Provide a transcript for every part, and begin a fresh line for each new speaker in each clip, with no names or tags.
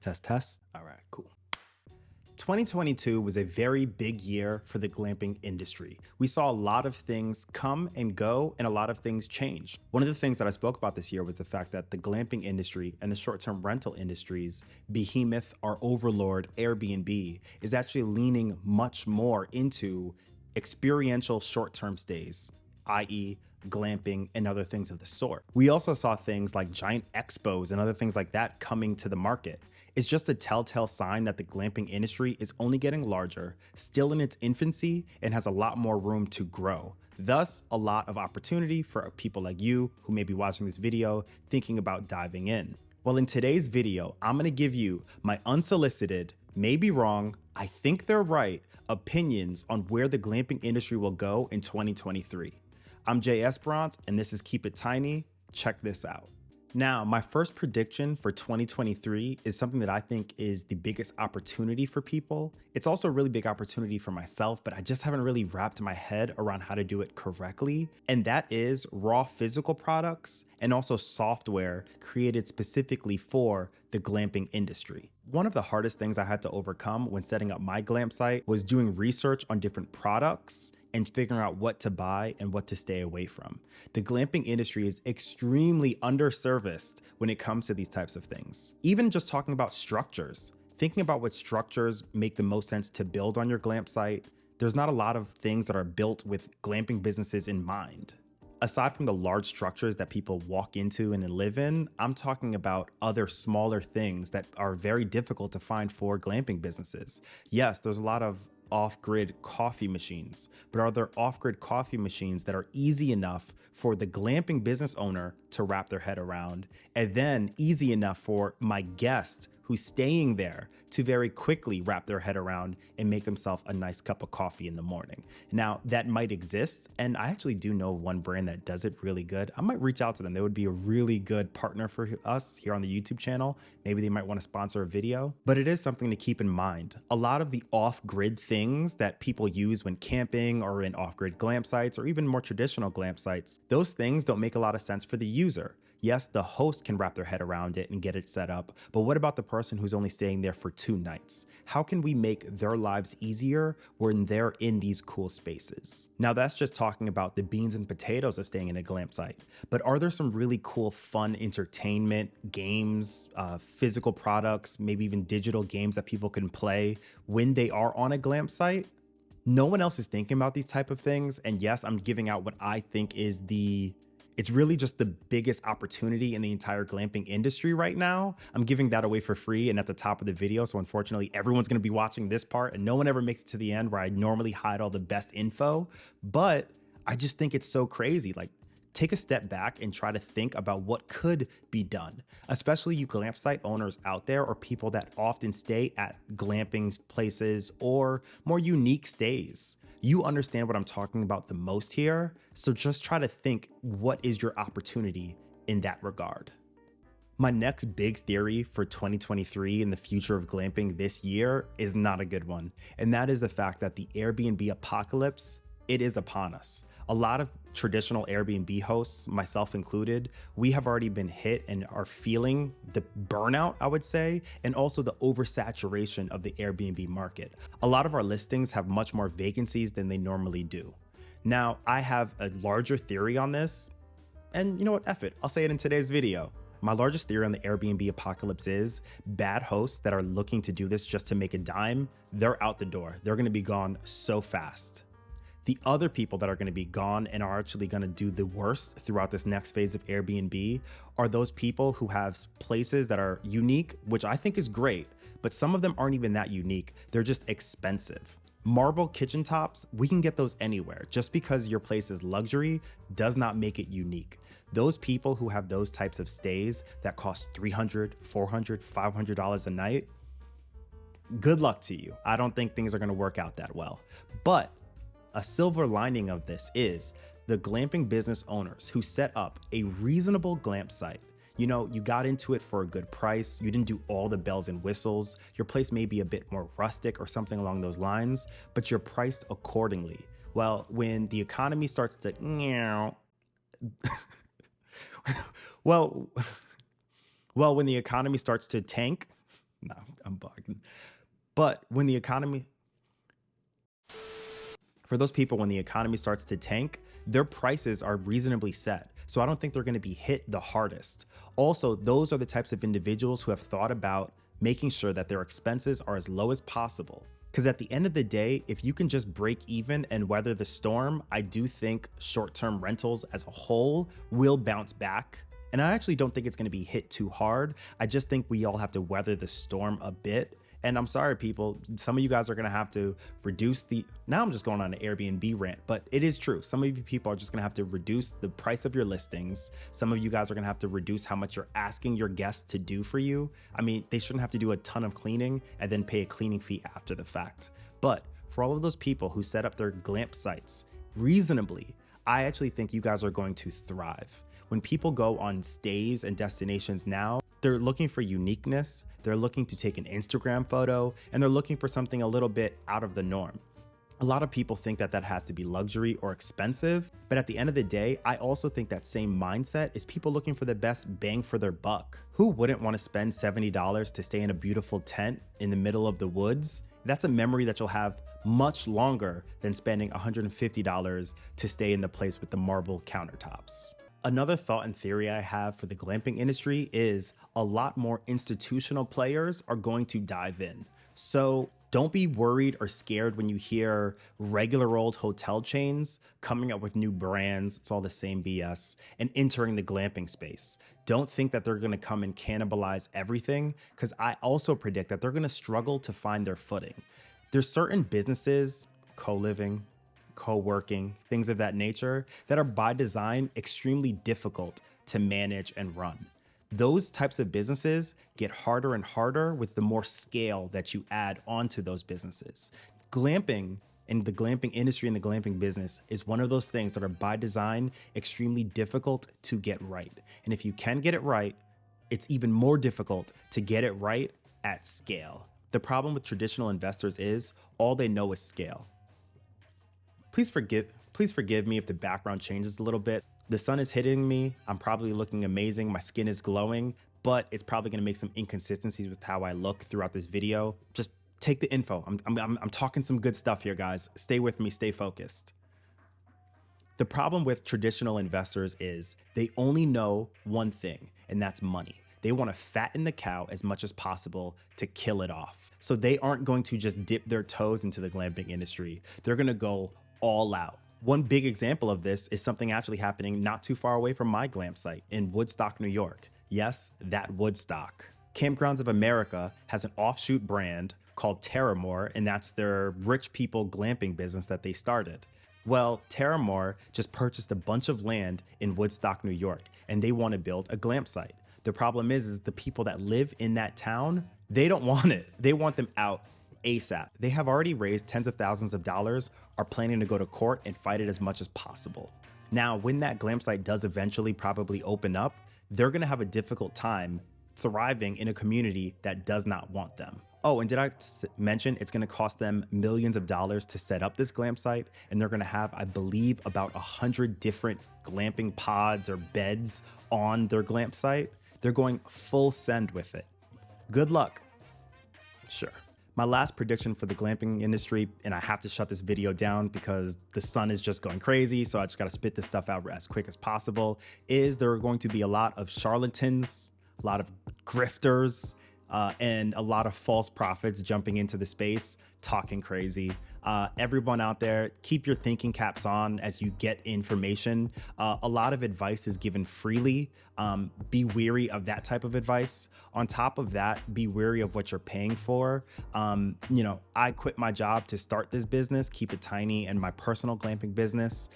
Test, test. All right, cool. 2022 was a very big year for the glamping industry. We saw a lot of things come and go, and a lot of things change. One of the things that I spoke about this year was the fact that the glamping industry and the short-term rental industries, behemoth, our overlord, Airbnb, is actually leaning much more into experiential short-term stays, i.e., glamping and other things of the sort. We also saw things like giant expos and other things like that coming to the market. It's just a telltale sign that the glamping industry is only getting larger, still in its infancy, and has a lot more room to grow. Thus, a lot of opportunity for people like you who may be watching this video thinking about diving in. Well, in today's video, I'm gonna give you my unsolicited, may be wrong, I think they're right, opinions on where the glamping industry will go in 2023. I'm j.esperance, and this is Keep It Tiny. Check this out. Now, my first prediction for 2023 is something that I think is the biggest opportunity for people. It's also a really big opportunity for myself, but I just haven't really wrapped my head around how to do it correctly. And that is raw physical products and also software created specifically for the glamping industry. One of the hardest things I had to overcome when setting up my glamp site was doing research on different products and figuring out what to buy and what to stay away from. The glamping industry is extremely underserviced when it comes to these types of things. Even just talking about structures, thinking about what structures make the most sense to build on your glamp site, there's not a lot of things that are built with glamping businesses in mind. Aside from the large structures that people walk into and live in, I'm talking about other smaller things that are very difficult to find for glamping businesses. Yes, there's a lot of off-grid coffee machines, but are there off-grid coffee machines that are easy enough for the glamping business owner to wrap their head around, and then easy enough for my guest who's staying there to very quickly wrap their head around and make themselves a nice cup of coffee in the morning? Now, that might exist, and I actually do know one brand that does it really good. I might reach out to them. They would be a really good partner for us here on the YouTube channel. Maybe they might want to sponsor a video, but it is something to keep in mind. A lot of the off-grid things that people use when camping or in off-grid glamp sites or even more traditional glamp sites, those things don't make a lot of sense for the user. Yes, the host can wrap their head around it and get it set up, but what about the person who's only staying there for 2 nights? How can we make their lives easier when they're in these cool spaces? Now, that's just talking about the beans and potatoes of staying in a glamp site, but are there some really cool, fun entertainment, games, physical products, maybe even digital games that people can play when they are on a glamp site? No one else is thinking about these type of things, and yes, I'm giving out what I think is it's really just the biggest opportunity in the entire glamping industry right now. I'm giving that away for free and at the top of the video. So unfortunately, everyone's gonna be watching this part and no one ever makes it to the end where I normally hide all the best info. But I just think it's so crazy. Like, take a step back and try to think about what could be done, especially you glamp site owners out there or people that often stay at glamping places or more unique stays. You understand what I'm talking about the most here, so just try to think, what is your opportunity in that regard? My next big theory for 2023 and the future of glamping this year is not a good one, and that is the fact that the Airbnb apocalypse, it is upon us. A lot of traditional Airbnb hosts, myself included, we have already been hit and are feeling the burnout, I would say, and also the oversaturation of the Airbnb market. A lot of our listings have much more vacancies than they normally do. Now, I have a larger theory on this, and you know what, F it, I'll say it in today's video. My largest theory on the Airbnb apocalypse is bad hosts that are looking to do this just to make a dime, they're out the door. They're gonna be gone so fast. The other people that are going to be gone and are actually going to do the worst throughout this next phase of Airbnb are those people who have places that are unique, which I think is great, but some of them aren't even that unique. They're just expensive. Marble kitchen tops, we can get those anywhere. Just because your place is luxury does not make it unique. Those people who have those types of stays that cost $300, $400, $500 a night, good luck to you. I don't think things are going to work out that well. But a silver lining of this is the glamping business owners who set up a reasonable glamp site. You know, you got into it for a good price. You didn't do all the bells and whistles. Your place may be a bit more rustic or something along those lines, but you're priced accordingly. Well, when the economy starts to well, when the economy starts to tank, No, I'm bugging. But when the economy, for those people, when the economy starts to tank, their prices are reasonably set. So I don't think they're going to be hit the hardest. Also, those are the types of individuals who have thought about making sure that their expenses are as low as possible. Because at the end of the day, if you can just break even and weather the storm, I do think short-term rentals as a whole will bounce back. And I actually don't think it's going to be hit too hard. I just think we all have to weather the storm a bit. And I'm sorry, people, some of you guys are going to have to reduce now I'm just going on an Airbnb rant, but it is true. Some of you people are just going to have to reduce the price of your listings. Some of you guys are going to have to reduce how much you're asking your guests to do for you. I mean, they shouldn't have to do a ton of cleaning and then pay a cleaning fee after the fact. But for all of those people who set up their glamp sites reasonably, I actually think you guys are going to thrive. When people go on stays and destinations now, they're looking for uniqueness, they're looking to take an Instagram photo, and they're looking for something a little bit out of the norm. A lot of people think that that has to be luxury or expensive, but at the end of the day, I also think that same mindset is people looking for the best bang for their buck. Who wouldn't want to spend $70 to stay in a beautiful tent in the middle of the woods? That's a memory that you'll have much longer than spending $150 to stay in the place with the marble countertops. Another thought and theory I have for the glamping industry is a lot more institutional players are going to dive in. So don't be worried or scared when you hear regular old hotel chains coming up with new brands, it's all the same BS, and entering the glamping space. Don't think that they're gonna come and cannibalize everything, because I also predict that they're gonna struggle to find their footing. There's certain businesses, co-living, co-working, things of that nature, that are by design extremely difficult to manage and run. Those types of businesses get harder and harder with the more scale that you add onto those businesses. Glamping and the glamping industry and the glamping business is one of those things that are by design extremely difficult to get right. And if you can get it right, it's even more difficult to get it right at scale. The problem with traditional investors is all they know is scale. Please forgive me if the background changes a little bit. The sun is hitting me. I'm probably looking amazing. My skin is glowing, but it's probably gonna make some inconsistencies with how I look throughout this video. Just take the info. I'm talking some good stuff here, guys. Stay with me, stay focused. The problem with traditional investors is they only know one thing, and that's money. They wanna fatten the cow as much as possible to kill it off. So they aren't going to just dip their toes into the glamping industry. They're gonna go all out. One big example of this is something actually happening not too far away from my glamp site in Woodstock, New York. Yes, that Woodstock. Campgrounds of America has an offshoot brand called Terramore, and that's their rich people glamping business that they started. Well, Terramore just purchased a bunch of land in Woodstock, New York, and they want to build a glamp site. The problem is the people that live in that town, they don't want it. They want them out ASAP. They have already raised tens of thousands of dollars, are planning to go to court and fight it as much as possible. Now, when that glamp site does eventually probably open up, they're gonna have a difficult time thriving in a community that does not want them. Oh, and did I mention it's gonna cost them millions of dollars to set up this glamp site, and they're gonna have, I believe, about 100 different glamping pods or beds on their glamp site. They're going full send with it. Good luck. Sure. My last prediction for the glamping industry, and I have to shut this video down because the sun is just going crazy, so I just gotta spit this stuff out as quick as possible, is there are going to be a lot of charlatans, a lot of grifters, and a lot of false prophets jumping into the space, talking crazy. Everyone out there, keep your thinking caps on as you get information. A lot of advice is given freely. Be wary of that type of advice. On top of that, be wary of what you're paying for. I quit my job to start this business, keep it tiny, and my personal glamping business.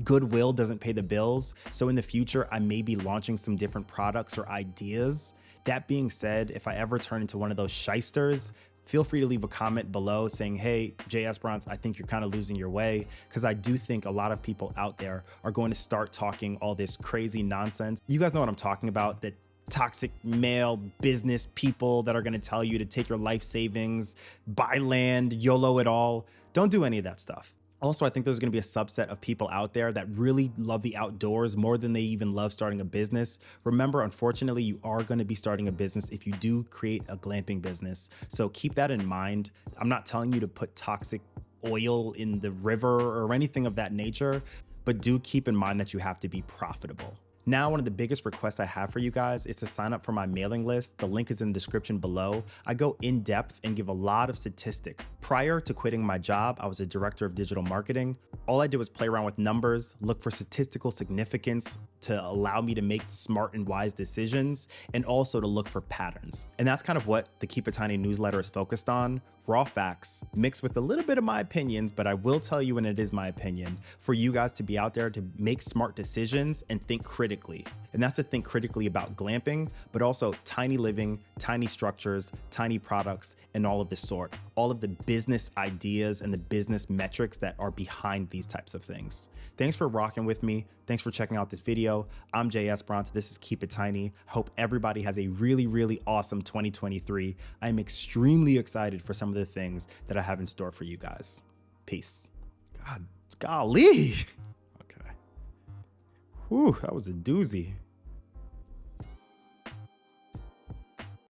Goodwill doesn't pay the bills. So in the future, I may be launching some different products or ideas. That being said, if I ever turn into one of those shysters, feel free to leave a comment below saying, hey, j.esperance, I think you're kind of losing your way, because I do think a lot of people out there are going to start talking all this crazy nonsense. You guys know what I'm talking about, the toxic male business people that are going to tell you to take your life savings, buy land, YOLO it all. Don't do any of that stuff. Also, I think there's going to be a subset of people out there that really love the outdoors more than they even love starting a business. Remember, unfortunately, you are going to be starting a business if you do create a glamping business. So keep that in mind. I'm not telling you to put toxic oil in the river or anything of that nature, but do keep in mind that you have to be profitable. Now, one of the biggest requests I have for you guys is to sign up for my mailing list. The link is in the description below. I go in depth and give a lot of statistics. Prior to quitting my job, I was a director of digital marketing. All I did was play around with numbers, look for statistical significance to allow me to make smart and wise decisions, and also to look for patterns. And that's kind of what the Keep It Tiny newsletter is focused on. Raw facts mixed with a little bit of my opinions, but I will tell you when it is my opinion, for you guys to be out there to make smart decisions and think critically. And that's to think critically about glamping, but also tiny living, tiny structures, tiny products, and all of this sort. All of the business ideas and the business metrics that are behind these types of things. Thanks for rocking with me. Thanks for checking out this video. I'm j.esperance. This is Keep It Tiny. Hope everybody has a really, really awesome 2023. I'm extremely excited for some of the things that I have in store for you guys. Peace. God, golly. Okay. Whew, that was a doozy.